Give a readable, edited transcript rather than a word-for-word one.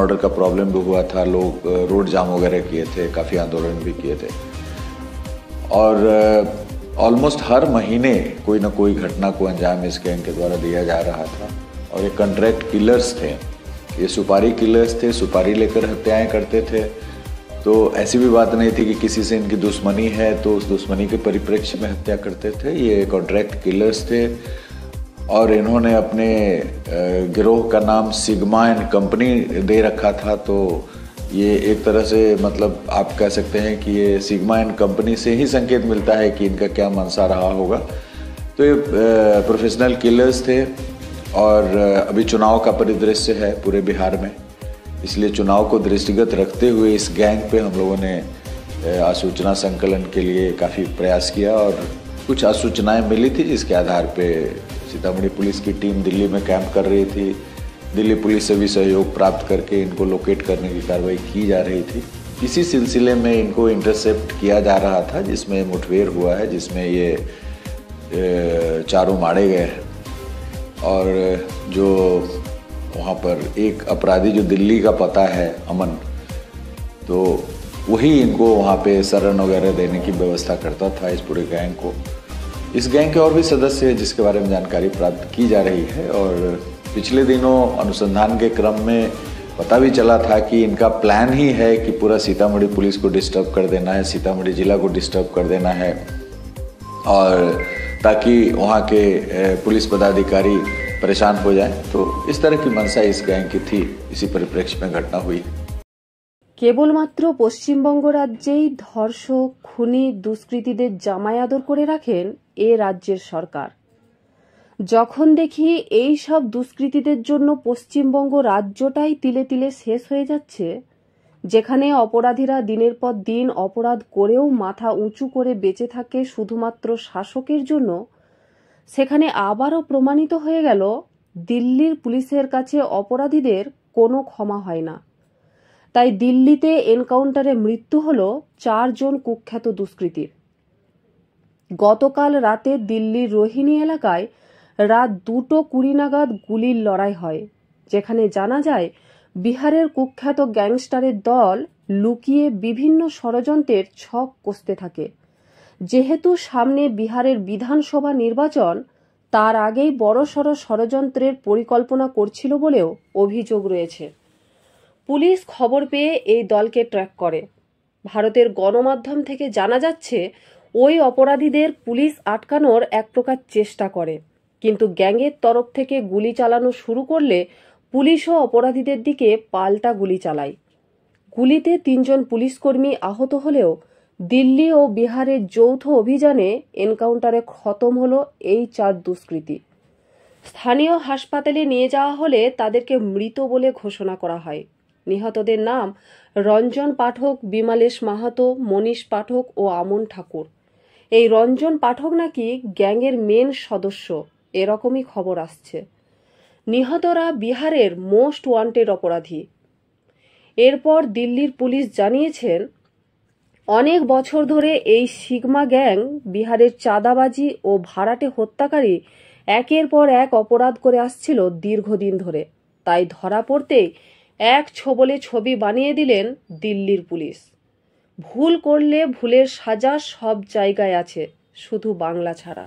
Order का problem भी हुआ था, लोग रोड जाम वगैरह किए थे, काफ़ी आंदोलन भी किए थे और ऑलमोस्ट हर महीने कोई ना कोई घटना को अंजाम इस गैंग के द्वारा दिया जा रहा था। और ये कॉन्ट्रैक्ट किलर्स थे, ये सुपारी किलर्स थे, सुपारी लेकर हत्याएं करते थे। तो ऐसी भी बात नहीं थी कि किसी से इनकी दुश्मनी है तो उस दुश्मनी के परिप्रेक्ष्य में हत्या करते थे। ये कॉन्ट्रैक्ट किलर्स थे और इन्होंने अपने गिरोह का नाम सिग्मा एंड कंपनी दे रखा था। तो ये एक तरह से मतलब आप कह सकते हैं कि ये सिग्मा एंड कंपनी से ही संकेत मिलता है कि इनका क्या मंशा रहा होगा। तो ये प्रोफेशनल किलर्स थे और अभी चुनाव का परिदृश्य है पूरे बिहार में, इसलिए चुनाव को दृष्टिगत रखते हुए इस गैंग पे हम लोगों ने आसूचना संकलन के लिए काफ़ी प्रयास किया और कुछ आसूचनाएं मिली थी जिसके आधार पे सीतामढ़ी पुलिस की टीम दिल्ली में कैंप कर रही थी। दिल्ली पुलिस से भी सहयोग प्राप्त करके इनको लोकेट करने की कार्रवाई की जा रही थी। इसी सिलसिले में इनको इंटरसेप्ट किया जा रहा था जिसमें मुठभेड़ हुआ है, जिसमें ये चारों मारे गए हैं। और जो वहाँ पर एक अपराधी जो दिल्ली का पता है अमन, तो वही इनको वहाँ पे शरण वगैरह देने की व्यवस्था करता था इस पूरे गैंग को। इस गैंग के और भी सदस्य हैं जिसके बारे में जानकारी प्राप्त की जा रही है और पिछले दिनों अनुसंधान के क्रम में पता भी चला था कि इनका प्लान ही है कि पूरा सीतामढ़ी पुलिस को डिस्टर्ब कर देना है, सीतामढ़ी जिला को डिस्टर्ब कर देना है और ताकि वहाँ के पुलिस पदाधिकारी परेशान हो जाएं। तो इस तरह की मंशा इस गैंग की थी। इसी परिप्रेक्ष्य में घटना हुई। কেবলমাত্র পশ্চিমবঙ্গ রাজ্যেই ধর্ষক, খুনি, দুষ্কৃতীদের জামাই আদর করে রাখেন এ রাজ্যের সরকার। যখন দেখি এই সব দুষ্কৃতীদের জন্য পশ্চিমবঙ্গ রাজ্যটাই তিলে তিলে শেষ হয়ে যাচ্ছে, যেখানে অপরাধীরা দিনের পর দিন অপরাধ করেও মাথা উঁচু করে বেঁচে থাকে শুধুমাত্র শাসকের জন্য, সেখানে আবারও প্রমাণিত হয়ে গেল দিল্লির পুলিশের কাছে অপরাধীদের কোনো ক্ষমা হয় না। তাই দিল্লিতে এনকাউন্টারে মৃত্যু হল 4 জন কুখ্যাত দুষ্কৃতীর। গতকাল রাতে দিল্লির রোহিণী এলাকায় রাত 2:20 নাগাদ গুলির লড়াই হয়, যেখানে জানা যায় বিহারের কুখ্যাত গ্যাংস্টারের দল লুকিয়ে বিভিন্ন ষড়যন্ত্রের ছক কষতে থাকে। যেহেতু সামনে বিহারের বিধানসভা নির্বাচন, তার আগেই বড়সড় ষড়যন্ত্রের পরিকল্পনা করছিল বলেও অভিযোগ রয়েছে। পুলিশ খবর পেয়ে এই দলকে ট্র্যাক করে। ভারতের গণমাধ্যম থেকে জানা যাচ্ছে ওই অপরাধীদের পুলিশ আটকানোর এক প্রকার চেষ্টা করে, কিন্তু গ্যাংয়ের তরফ থেকে গুলি চালানো শুরু করলে পুলিশও অপরাধীদের দিকে পাল্টা গুলি চালায়। গুলিতে 3 জন পুলিশকর্মী আহত হলেও দিল্লি ও বিহারের যৌথ অভিযানে এনকাউন্টারে খতম হলো এই 4 দুষ্কৃতী। স্থানীয় হাসপাতালে নিয়ে যাওয়া হলে তাদেরকে মৃত বলে ঘোষণা করা হয়। নিহতদের নাম রঞ্জন পাঠক, বিমালেশ মাহাতো, মনীষ পাঠক ও আমন ঠাকুর। এই রঞ্জন পাঠক নাকি গ্যাংয়ের মেন সদস্য, এরকমই খবর আসছে। নিহতরা বিহারের মোস্ট ওয়ান্টেড অপরাধী। এরপর দিল্লির পুলিশ জানিয়েছেন অনেক বছর ধরে এই সিগমা গ্যাং বিহারের চাঁদাবাজি ও ভাড়াটে হত্যাকারী একের পর এক অপরাধ করে আসছিল দীর্ঘদিন ধরে। তাই ধরা পড়তেই এক ছোবলে ছবি বানিয়ে দিলেন দিল্লির পুলিশ। ভুল করলে ভুলের সাজা সব জায়গায় আছে, শুধু বাংলা ছাড়া।